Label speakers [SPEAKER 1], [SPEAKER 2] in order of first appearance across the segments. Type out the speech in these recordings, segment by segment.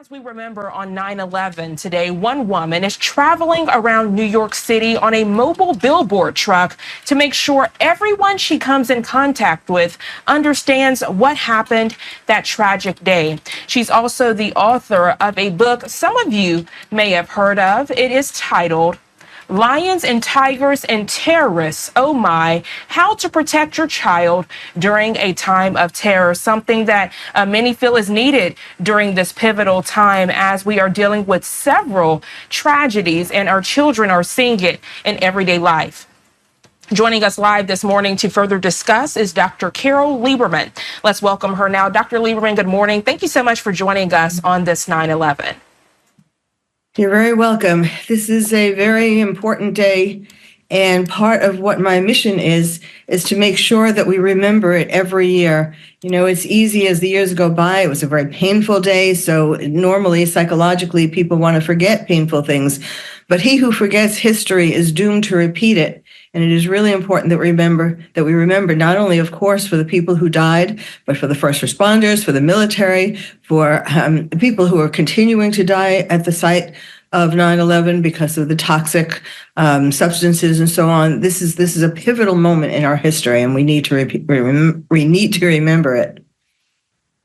[SPEAKER 1] As we remember on 9/11 today, one woman is traveling around New York City on a mobile billboard truck to make sure everyone she comes in contact with understands what happened that tragic day. She's also the author of a book some of you may have heard of. It is titled Lions and Tigers and Terrorists, Oh My, How to Protect Your Child During a Time of Terror, something that many feel is needed during this pivotal time as we are dealing with several tragedies and our children are seeing it in everyday life. Joining us live this morning to further discuss is Dr. Carol Lieberman. Let's welcome her now. Dr. Lieberman, good morning. Thank you so much for joining us on this 9/11.
[SPEAKER 2] You're very welcome. This is a very important day, and part of what my mission is to make sure that we remember it every year. You know, it's easy as the years go by. It was a very painful day, so normally, psychologically, people want to forget painful things, but he who forgets history is doomed to repeat it. And it is really important that we remember not only, of course, for the people who died, but for the first responders, for the military, for people who are continuing to die at the site of 9/11 because of the toxic substances and so on. This is a pivotal moment in our history, and we need to remember it.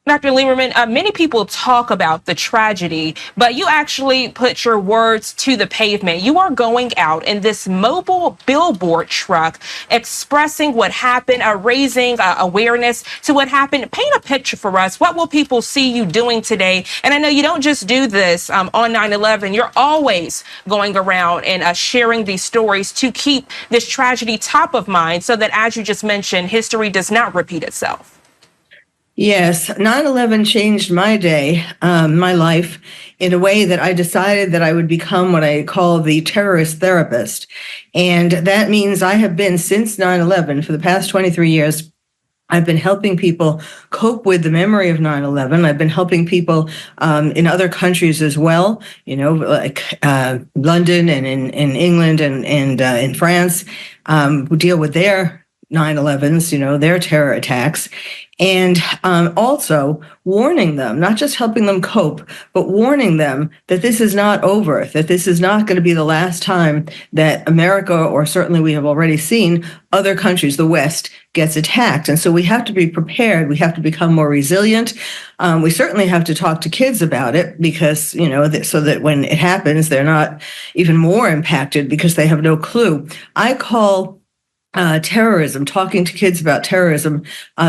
[SPEAKER 1] Dr. Lieberman, many people talk about the tragedy, but you actually put your words to the pavement. You are going out in this mobile billboard truck expressing what happened, raising awareness to what happened. Paint a picture for us. What will people see you doing today? And I know you don't just do this on 9/11. You're always going around and sharing these stories to keep this tragedy top of mind so that, as you just mentioned, history does not repeat itself.
[SPEAKER 2] Yes, 9/11 changed my day, my life, in a way that I decided that I would become what I call the terrorist therapist. And that means I have been, since 9/11, for the past 23 years, I've been helping people cope with the memory of 9/11. I've been helping people in other countries as well, you know, like London and in England and in France, who deal with their 9/11s, you know, their terror attacks. And also warning them, not just helping them cope, but warning them that this is not over, that this is not going to be the last time that America, or certainly we have already seen other countries, the West, gets attacked. And so we have to be prepared. We have to become more resilient. We certainly have to talk to kids about it because, you know, so that when it happens, they're not even more impacted because they have no clue. I call terrorism, talking to kids about terrorism,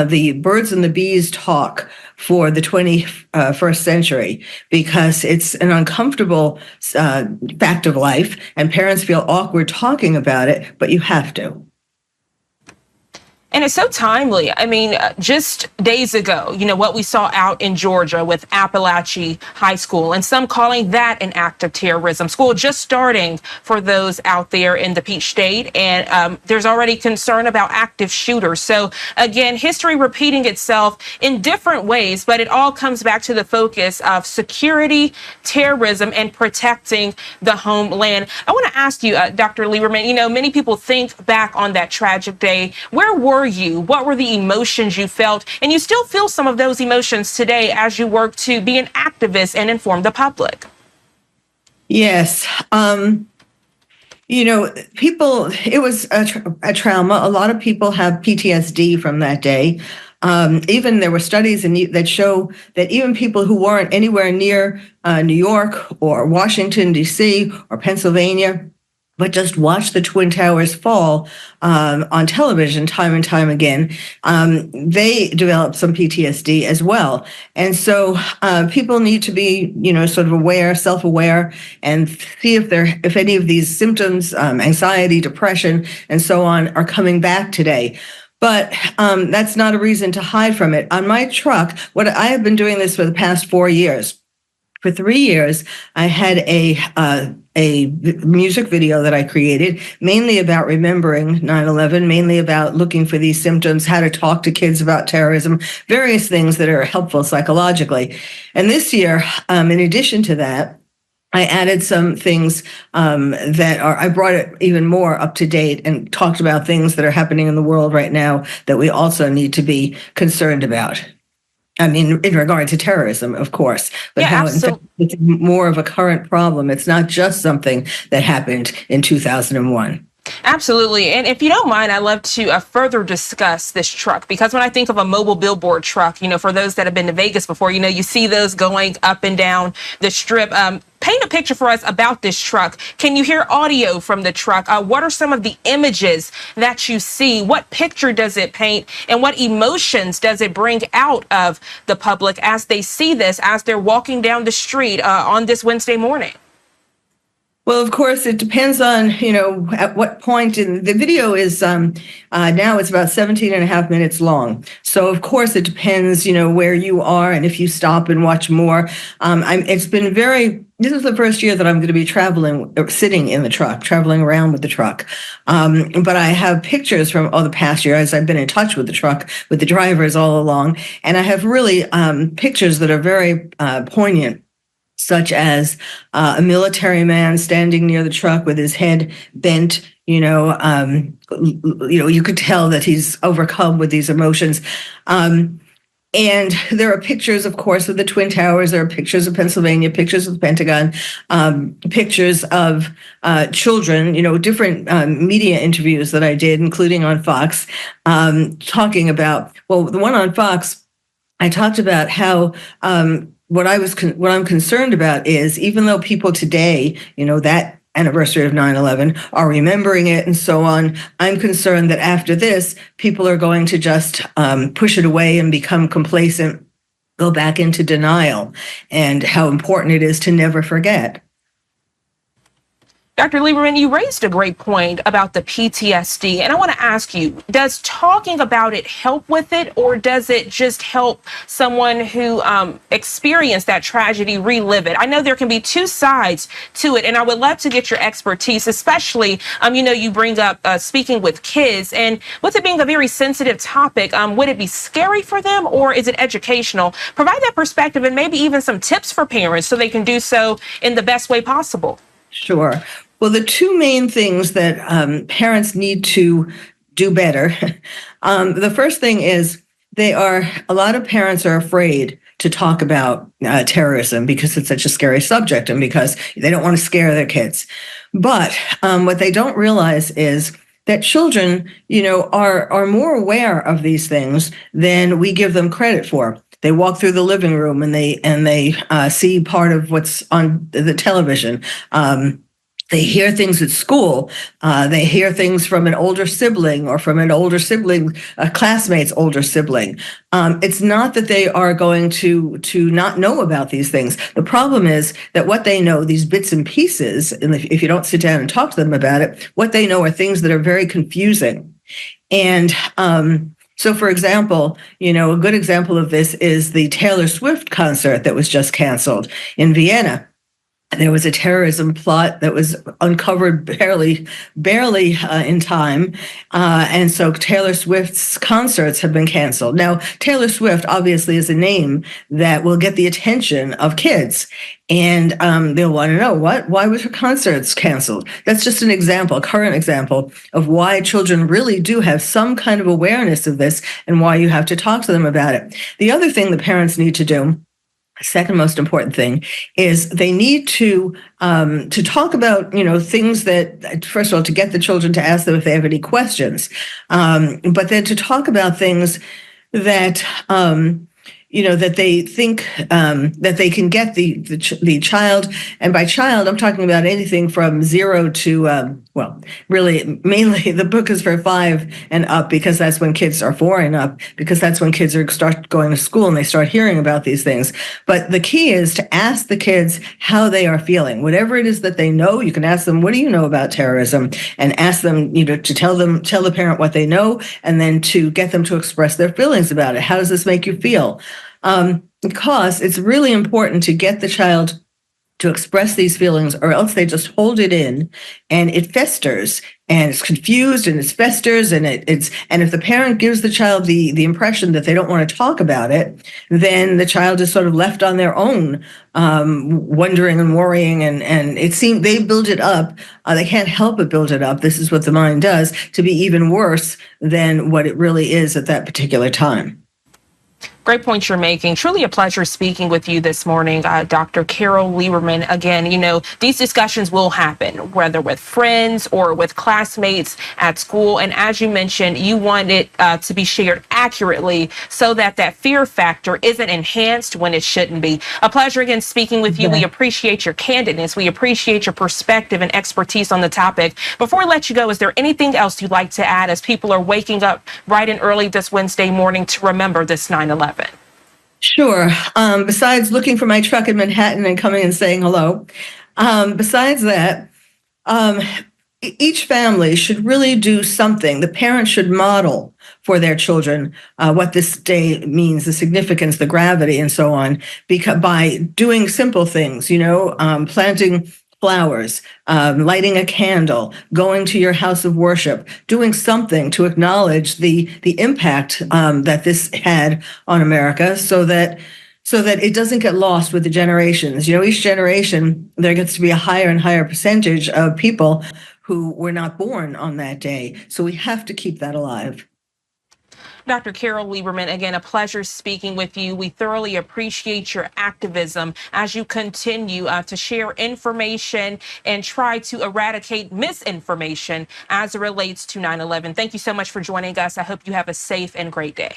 [SPEAKER 2] the birds and the bees talk for the 21st century, because it's an uncomfortable fact of life and parents feel awkward talking about it, but you have to.
[SPEAKER 1] And it's so timely. I mean, just days ago, you know, what we saw out in Georgia with Appalachia High School, and some calling that an act of terrorism. School just starting for those out there in the Peach State, and there's already concern about active shooters. So again, history repeating itself in different ways, but it all comes back to the focus of security, terrorism, and protecting the homeland. I want to ask you, Dr. Lieberman, you know, many people think back on that tragic day. Where were you? What were the emotions you felt? And you still feel some of those emotions today as you work to be an activist and inform the public.
[SPEAKER 2] Yes. You know, people, it was a trauma. A lot of people have PTSD from that day. Even there were studies that show that even people who weren't anywhere near New York or Washington, D.C. or Pennsylvania, but just watch the Twin Towers fall on television time and time again, they develop some PTSD as well. And so people need to be, you know, sort of aware, self-aware, and see if any of these symptoms, anxiety, depression, and so on, are coming back today. But that's not a reason to hide from it. On my truck, I have been doing this for the past 4 years. For 3 years, I had a music video that I created, mainly about remembering 9/11, mainly about looking for these symptoms, how to talk to kids about terrorism, various things that are helpful psychologically. And this year, in addition to that, I added some things I brought it even more up to date and talked about things that are happening in the world right now that we also need to be concerned about. I mean, in regard to terrorism, of course, but
[SPEAKER 1] Yeah,
[SPEAKER 2] how in fact
[SPEAKER 1] absolutely.
[SPEAKER 2] it's more of a current problem. It's not just something that happened in 2001.
[SPEAKER 1] Absolutely. And if you don't mind, I'd love to further discuss this truck because when I think of a mobile billboard truck, for those that have been to Vegas before, you see those going up and down the strip. Paint a picture for us about this truck. Can you hear audio from the truck? What are some of the images that you see? What picture does it paint? And what emotions does it bring out of the public as they see this, as they're walking down the street on this Wednesday morning?
[SPEAKER 2] Well, of course, it depends on, at what point in the video is now it's about 17 and a half minutes long. So, of course, it depends, where you are and if you stop and watch more. This is the first year that I'm going to be traveling, sitting in the truck, traveling around with the truck. But I have pictures from all the past year as I've been in touch with the truck, with the drivers all along. And I have really pictures that are very poignant, such as a military man standing near the truck with his head bent. You could tell that he's overcome with these emotions. And there are pictures, of course, of the Twin Towers. There are pictures of Pennsylvania, pictures of the Pentagon, pictures of children, different media interviews that I did, including on Fox, talking about, well, the one on Fox, I talked about how what I'm concerned about is, even though people today, that anniversary of 9/11 are remembering it and so on, I'm concerned that after this, people are going to just push it away and become complacent, go back into denial, and how important it is to never forget.
[SPEAKER 1] Dr. Lieberman, you raised a great point about the PTSD, and I want to ask you, does talking about it help with it, or does it just help someone who experienced that tragedy relive it? I know there can be two sides to it, and I would love to get your expertise, especially, you bring up speaking with kids, and with it being a very sensitive topic, would it be scary for them, or is it educational? Provide that perspective and maybe even some tips for parents so they can do so in the best way possible.
[SPEAKER 2] Sure. Well, the two main things that parents need to do better. The first thing is a lot of parents are afraid to talk about terrorism because it's such a scary subject and because they don't want to scare their kids. But what they don't realize is that children, are more aware of these things than we give them credit for. They walk through the living room and they see part of what's on the television. They hear things at school. They hear things from an older sibling or from an older sibling, a classmate's older sibling. It's not that they are going to not know about these things. The problem is that what they know, these bits and pieces, and if you don't sit down and talk to them about it, what they know are things that are very confusing. And so, for example, a good example of this is the Taylor Swift concert that was just canceled in Vienna. There was a terrorism plot that was uncovered barely in time. And so Taylor Swift's concerts have been canceled. Now, Taylor Swift obviously is a name that will get the attention of kids. And they'll want to know, why was her concerts canceled? That's just an example, a current example of why children really do have some kind of awareness of this and why you have to talk to them about it. The other thing that parents need to do, second most important thing, is they need to talk about things that, first of all, to get the children to ask them if they have any questions, but then to talk about things that that they think that they can get the child, and by child I'm talking about anything from 0 to really mainly the book is for 5 and up, because that's when kids are 4 and up, because that's when kids start going to school and they start hearing about these things. But the key is to ask the kids how they are feeling. Whatever it is that they know, you can ask them, what do you know about terrorism? And ask them, to tell the parent what they know, and then to get them to express their feelings about it. How does this make you feel? Because it's really important to get the child to express these feelings, or else they just hold it in and it festers and it's confused and it festers and and if the parent gives the child the impression that they don't want to talk about it, then the child is sort of left on their own, wondering and worrying, and it seems they build it up. They can't help but build it up. This is what the mind does, to be even worse than what it really is at that particular time.
[SPEAKER 1] Great point you're making. Truly a pleasure speaking with you this morning, Dr. Carol Lieberman. Again, these discussions will happen, whether with friends or with classmates at school. And as you mentioned, you want it to be shared accurately so that that fear factor isn't enhanced when it shouldn't be. A pleasure again speaking with you. We appreciate your candidness. We appreciate your perspective and expertise on the topic. Before we let you go, is there anything else you'd like to add as people are waking up bright and early this Wednesday morning to remember this 9/11?
[SPEAKER 2] Sure. Besides looking for my truck in Manhattan and coming and saying hello, besides that, um, each family should really do something. The parents should model for their children what this day means, the significance, the gravity, and so on, because by doing simple things, planting flowers, lighting a candle, going to your house of worship, doing something to acknowledge the impact that this had on America, so that it doesn't get lost with the generations. Each generation, there gets to be a higher and higher percentage of people who were not born on that day. So we have to keep that alive.
[SPEAKER 1] Dr. Carol Lieberman, again, a pleasure speaking with you. We thoroughly appreciate your activism as you continue to share information and try to eradicate misinformation as it relates to 9/11. Thank you so much for joining us. I hope you have a safe and great day.